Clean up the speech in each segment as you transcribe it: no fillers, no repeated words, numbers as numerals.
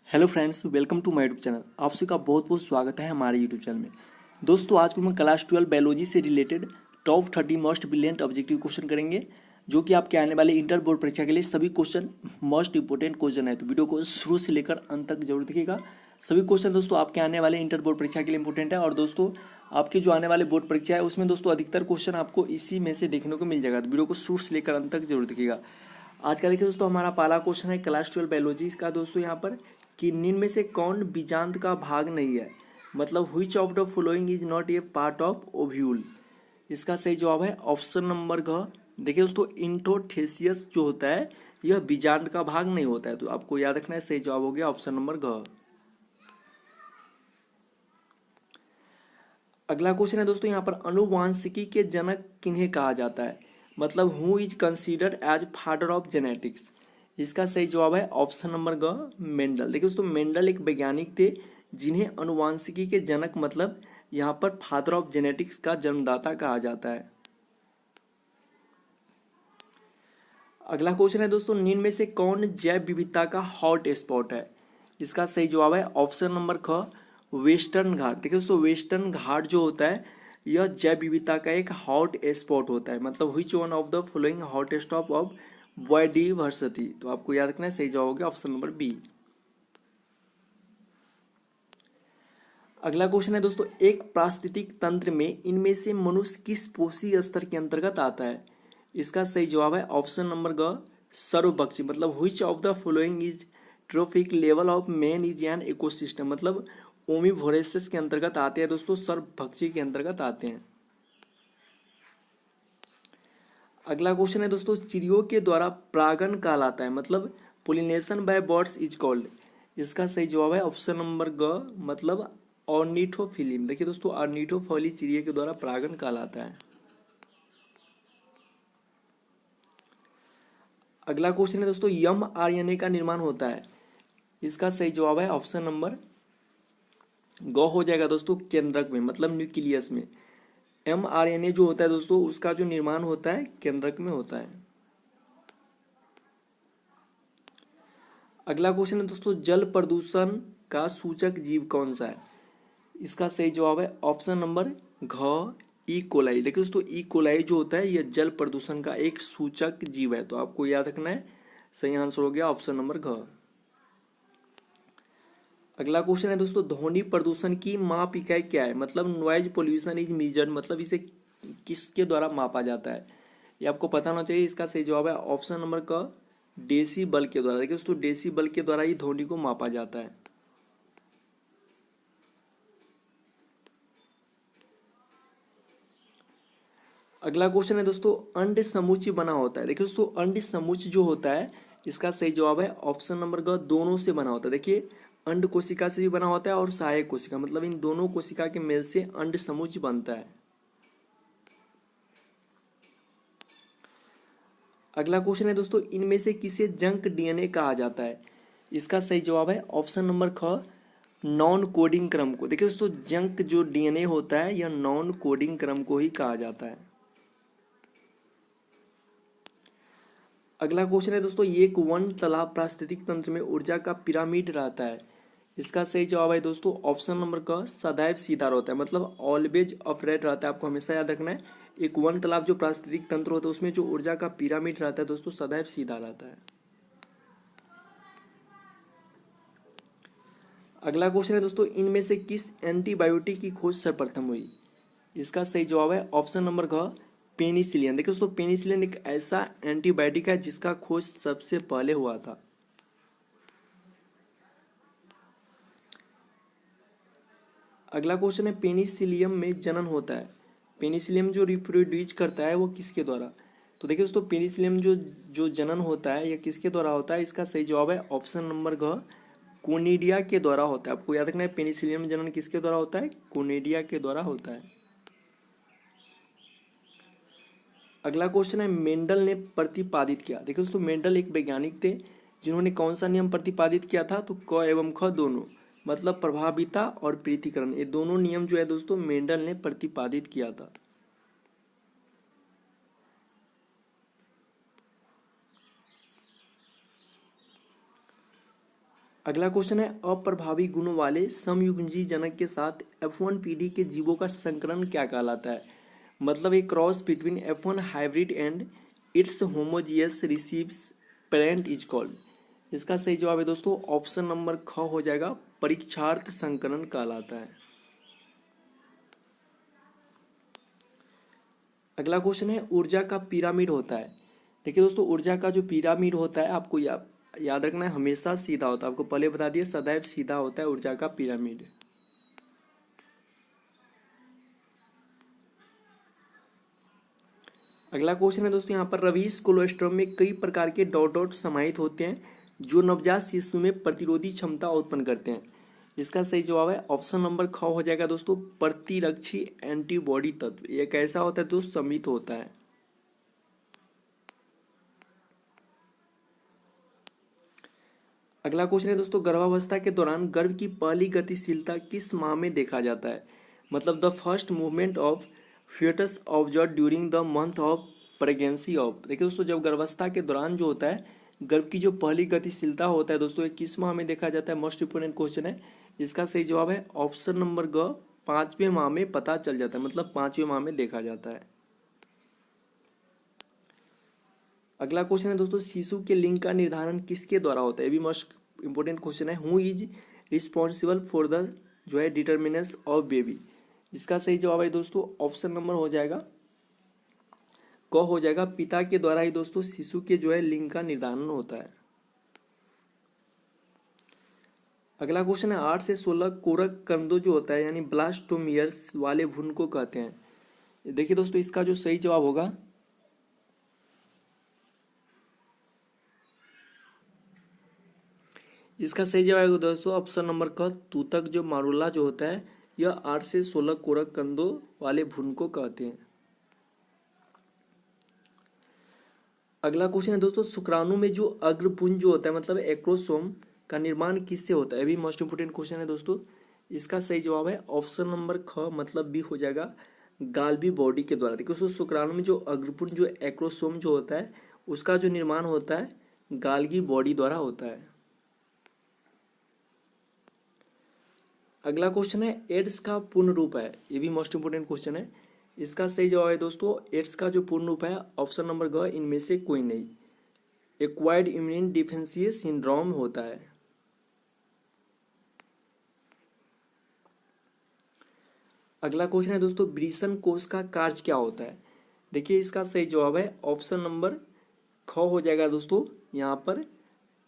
Hello friends, welcome to my YouTube channel. आप सभी का बहुत बहुत स्वागत है हमारे यूट्यूब चैनल में। दोस्तों, आज को हम क्लास 12 बायोलॉजी से related top 30 most brilliant objective question करेंगे, जो कि आपके आने वाले इंटर बोर्ड परीक्षा के लिए सभी क्वेश्चन मोस्ट इंपोर्टेंट क्वेश्चन है। तो वीडियो को शुरू से लेकर अंत तक जरूर देखिएगा। सभी क्वेश्चन दोस्तों आपके आने वाले इंटर बोर्ड परीक्षा के लिए इंपॉर्टेंट है। और दोस्तों, आपके जो आने वाले बोर्ड परीक्षा है उसमें दोस्तों अधिकतर क्वेश्चन आपको इसी में से देखने को मिल जाएगा। तो वीडियो को शुरू से लेकर अंत तक जरूर देखिएगा। आज का देखिए दोस्तों, हमारा पहला क्वेश्चन है क्लास 12 बायोलॉजी का दोस्तों यहाँ पर कि निम्न में से कौन बीजांड का भाग नहीं है। मतलब which of the following is not a part of ovule. इसका सही जवाब है ऑप्शन नंबर घ। देखिए दोस्तों, इंटोथेसियस जो होता है यह बीजांड का भाग नहीं होता है। तो आपको याद रखना है, सही जवाब हो गया ऑप्शन नंबर घ। अगला क्वेश्चन है दोस्तों यहाँ पर अनुवांशिकी के जनक किन्हें कहा जाता है। मतलब who is considered as father of genetics. इसका सही जवाब है ऑप्शन नंबर ग, मेंडल। देखिए दोस्तों, मेंडल एक वैज्ञानिक थे जिन्हें अनुवांशिकी के जनक मतलब यहाँ पर फादर ऑफ जेनेटिक्स का जन्मदाता कहा जाता है। अगला क्वेश्चन है दोस्तों, निम्न में से कौन जैव विविधता का हॉट स्पॉट है। इसका सही जवाब है ऑप्शन नंबर ख, वेस्टर्न घाट। देखिए दोस्तों, वेस्टर्न घाट जो होता है यह जैव विविधता का एक हॉट स्पॉट होता है। मतलब which one of the following hot spot of biodiversity. तो आपको याद रखना है, सही जवाब हो गया ऑप्शन नंबर बी। अगला क्वेश्चन है दोस्तों, एक पारिस्थितिक तंत्र में इनमें से मनुष्य किस पोषी स्तर के अंतर्गत आता है। इसका सही जवाब है ऑप्शन नंबर ग, सर्वभक्षी। मतलब which of the following is trophic level of man is an ecosystem. मतलब ओमिवोरेसिस के अंतर्गत आते हैं दोस्तों, सर्वभक्षी के अंतर्गत आते हैं। अगला क्वेश्चन है दोस्तों, चिड़ियों के द्वारा परागण कहलाता है। मतलब pollination bye birds is called. इसका सही जवाब है ऑप्शन नंबर ग, मतलब ऑर्निथोफिलिम। देखिए दोस्तों, ऑर्निथोफिली चिड़िया के द्वारा परागण कहलाता है। अगला क्वेश्चन है दोस्तों, यम आरएनए का निर्माण होता है। इसका सही जवाब है ऑप्शन नंबर ग हो जाएगा दोस्तों, केंद्रक में मतलब न्यूक्लियस में। mRNA जो होता है दोस्तों उसका जो निर्माण होता है केंद्रक में होता है। अगला क्वेश्चन है दोस्तों, जल प्रदूषण का सूचक जीव कौन सा है। इसका सही जवाब है ऑप्शन नंबर घ, ई कोलाई। देखिए दोस्तों, ई कोलाई जो होता है यह जल प्रदूषण का एक सूचक जीव है। तो आपको याद रखना है, सही आंसर हो गया ऑप्शन नंबर घ। अगला क्वेश्चन है दोस्तों, ध्वनि प्रदूषण की माप इकाई क्या है। मतलब नॉइज पोल्यूशन इज मेजर्ड, मतलब इसे किसके द्वारा मापा जाता है, ये आपको पता होना चाहिए। इसका सही जवाब है ऑप्शन नंबर क, डेसीबल के द्वारा। देखिए दोस्तों, डेसीबल के द्वारा ही ध्वनि को मापा जाता है। अगला क्वेश्चन है दोस्तों, अंड समुच्चय बना होता है। देखिए दोस्तों, अंड समुच्चय जो होता है इसका सही जवाब है ऑप्शन नंबर ग, दोनों से बना होता है। देखिए, अंड कोशिका से भी बना होता है और सहायक कोशिका, मतलब इन दोनों कोशिका के मेल से अंड समुच्चय बनता है। अगला क्वेश्चन है दोस्तों, इनमें से किसे जंक डीएनए कहा जाता है। इसका सही जवाब है ऑप्शन नंबर ख, नॉन कोडिंग क्रम को। देखिए दोस्तों, जंक जो डीएनए होता है यह नॉन कोडिंग क्रम को ही कहा जाता है। अगला क्वेश्चन है दोस्तों, एक वन तालाब पारिस्थितिक तंत्र में ऊर्जा का पिरामिड रहता है। इसका सही जवाब है दोस्तों ऑप्शन नंबर क, सदैव सीधा रहता है। मतलब ऑलवेज अपराइट रहता है। आपको हमेशा याद रखना है, एक वन तालाब जो पारिस्थितिक तंत्र होता है उसमें जो ऊर्जा का पिरामिड रहता है दोस्तों सदैव सीधा रहता है। अगला क्वेश्चन है दोस्तों, इनमें से किस एंटीबायोटिक की खोज सर्वप्रथम हुई। इसका सही जवाब है ऑप्शन नंबर घ, पेनिसिलिन। देखिए दोस्तों, पेनिसिलिन एक ऐसा एंटीबायोटिक है जिसका खोज सबसे पहले हुआ था। अगला क्वेश्चन है, पेनिसिलियम में जनन होता है। पेनिसिलियम जो रिप्रोड्यूस करता है वो किसके द्वारा। तो देखिए दोस्तों, पेनिसिलियम जो जो जनन होता है यह किसके द्वारा होता है। इसका सही जवाब है ऑप्शन नंबर घ, कोनिडिया के द्वारा होता है। आपको याद रखना है, पेनिसिलियम जनन किसके द्वारा होता है, कोनिडिया के द्वारा होता है। अगला क्वेश्चन है, मेंडल ने प्रतिपादित किया। देखिए दोस्तों, मेंडल एक वैज्ञानिक थे जिन्होंने कौन सा नियम प्रतिपादित किया था। तो क एवं ख दोनों, मतलब प्रभाविता और पृथक्करण, ये दोनों नियम जो है दोस्तों मेंडल ने प्रतिपादित किया था। अगला क्वेश्चन है अप्रभावी गुणों वाले समयुग्मजीय जनक के साथ F1 पीढ़ी के जीवों का संकरण क्या कहलाता है? मतलब एक cross between F1 hybrid and its homozygous recessive parent is called. इसका सही जवाब है दोस्तों ऑप्शन नंबर ख हो जाएगा, परीक्षार्थ संकरण कहलाता है। अगला क्वेश्चन है ऊर्जा का पिरामिड होता है। देखिए दोस्तों ऊर्जा का जो पिरामिड होता है आपको याद रखना है, हमेशा सीधा होता है। आपको पहले बता दिया सदैव सीधा होता है ऊर्जा का पिरामिड। अगला क्वेश्चन है दोस्तों यहाँ पर रवीश कोलोस्ट्रम में कई प्रकार के डॉट डॉट समाहित होते हैं जो नवजात शिशु में प्रतिरोधी क्षमता उत्पन्न करते हैं। इसका सही जवाब है ऑप्शन नंबर ख हो जाएगा दोस्तों, प्रतिरक्षी एंटीबॉडी तत्व। यह कैसा होता है दोस्तों? समित होता है। अगला क्वेश्चन है दोस्तों गर्भावस्था के दौरान गर्भ की पहली गतिशीलता किस माह में देखा जाता है? मतलब the first movement of fetus observed during the month of pregnancy of. देखिए दोस्तों जब गर्भावस्था के दौरान जो होता है गर्भ की जो पहली गतिशीलता होता है दोस्तों ये किस माह में देखा जाता है? मोस्ट इंपोर्टेंट क्वेश्चन है। इसका सही जवाब है ऑप्शन नंबर ग, 5वें माह में पता चल जाता है, मतलब 5वें माह में देखा जाता है। अगला क्वेश्चन है दोस्तों शिशु के लिंग का निर्धारण किसके द्वारा होता है? ये भी मोस्ट इंपोर्टेंट क्वेश्चन है। Who is responsible for the जो है डिटर्मिनेंस ऑफ बेबी। इसका सही जवाब है दोस्तों ऑप्शन नंबर हो जाएगा क हो जाएगा, पिता के द्वारा ही दोस्तों शिशु के जो है लिंग का निर्धारण होता है। अगला क्वेश्चन है 8 से 16 कोरक कंदो जो होता है यानी ब्लास्टोमियर्स वाले भ्रूण को कहते हैं। देखिए दोस्तों इसका जो सही जवाब होगा इसका सही जवाब है दोस्तों ऑप्शन नंबर क, तूतक जो मारुला जो होता है यह 8 से 16 कोरक कंदों वाले भ्रूण को कहते हैं। अगला क्वेश्चन है दोस्तों शुक्राणु में जो अग्रपुंज जो होता है मतलब एक्रोसोम का निर्माण किससे होता है? भी मोस्ट इंपोर्टेंट क्वेश्चन है दोस्तों। इसका सही जवाब है ऑप्शन नंबर ख, मतलब बी हो जाएगा, गाल्बी बॉडी के द्वारा। देखिए दोस्तों शुक्राणु में जो अग्रपुंज जो एक्रोसोम जो होता है उसका जो निर्माण होता है गाल्गी बॉडी द्वारा होता है। अगला क्वेश्चन है एड्स का पूर्ण रूप है। ये भी मोस्ट इंपोर्टेंट क्वेश्चन है। इसका सही जवाब है दोस्तों एड्स का जो पूर्ण रूप है ऑप्शन नंबर ग, इनमें से कोई नहीं, एक्वायर्ड इम्यून डिफिशियंसी सिंड्रोम होता है। अगला क्वेश्चन है दोस्तों ब्रीसन कोष का कार्य क्या होता है? देखिए इसका सही जवाब है ऑप्शन नंबर ख हो जाएगा दोस्तों, यहाँ पर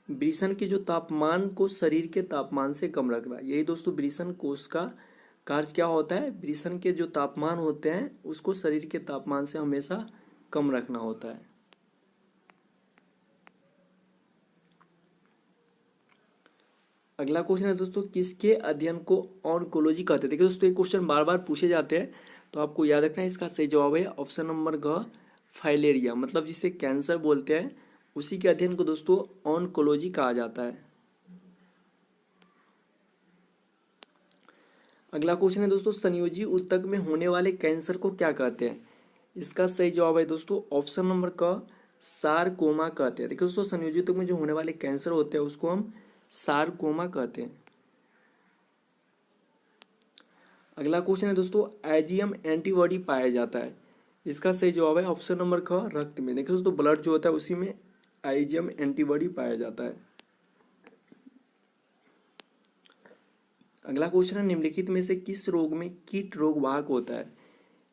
ब्रीसन के जो तापमान को शरीर के तापमान से कम रखना, यही दोस्तों ब्रीसन कोष का कार्य क्या होता है? ब्रीसन के जो तापमान होते हैं उसको शरीर के तापमान से हमेशा कम रखना होता है। अगला क्वेश्चन है दोस्तों किसके अध्ययन को ऑन्कोलॉजी कहते हैं? देखिए दोस्तों ये क्वेश्चन बार बार पूछे जाते हैं तो आपको याद रखना है। इसका सही जवाब है ऑप्शन नंबर ग, फाइलेरिया, मतलब जिसे कैंसर बोलते हैं उसी के अध्ययन को दोस्तों ऑन्कोलॉजी कहा जाता है। अगला क्वेश्चन है दोस्तों संयोजी ऊतक में होने वाले कैंसर को क्या कहते हैं? इसका सही जवाब है दोस्तों ऑप्शन नंबर क, सारकोमा कहते हैं। देखिए दोस्तों संयोजी ऊतक में जो होने वाले कैंसर होते हैं उसको हम सारकोमा कहते हैं। अगला क्वेश्चन है दोस्तों आईजीएम एंटीबॉडी पाया जाता है। इसका सही जवाब है ऑप्शन नंबर ख, रक्त में। देखिए दोस्तों ब्लड जो होता है उसी में आईजीएम एंटीबॉडी पाया जाता है। अगला क्वेश्चन है निम्नलिखित में से किस रोग में कीट रोग वाहक होता है?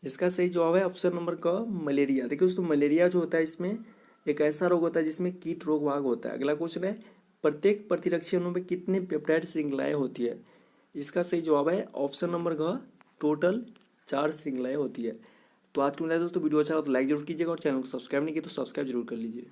इसका सही जवाब है ऑप्शन नंबर क, मलेरिया। देखिए दोस्तों मलेरिया जो होता है इसमें एक ऐसा रोग होता है जिसमें कीट रोग वाहक होता है। अगला क्वेश्चन है प्रत्येक प्रतिरक्षी अणु में कितने पेप्टाइड श्रृंखलाएं होती है? इसका सही जवाब है ऑप्शन नंबर ग, टोटल 4 श्रृंखलाएं होती है। तो आज के लिए दोस्तों वीडियो अच्छा हो तो लाइक जरूर कीजिएगा और चैनल को सब्सक्राइब नहीं किया तो सब्सक्राइब जरूर कर लीजिए।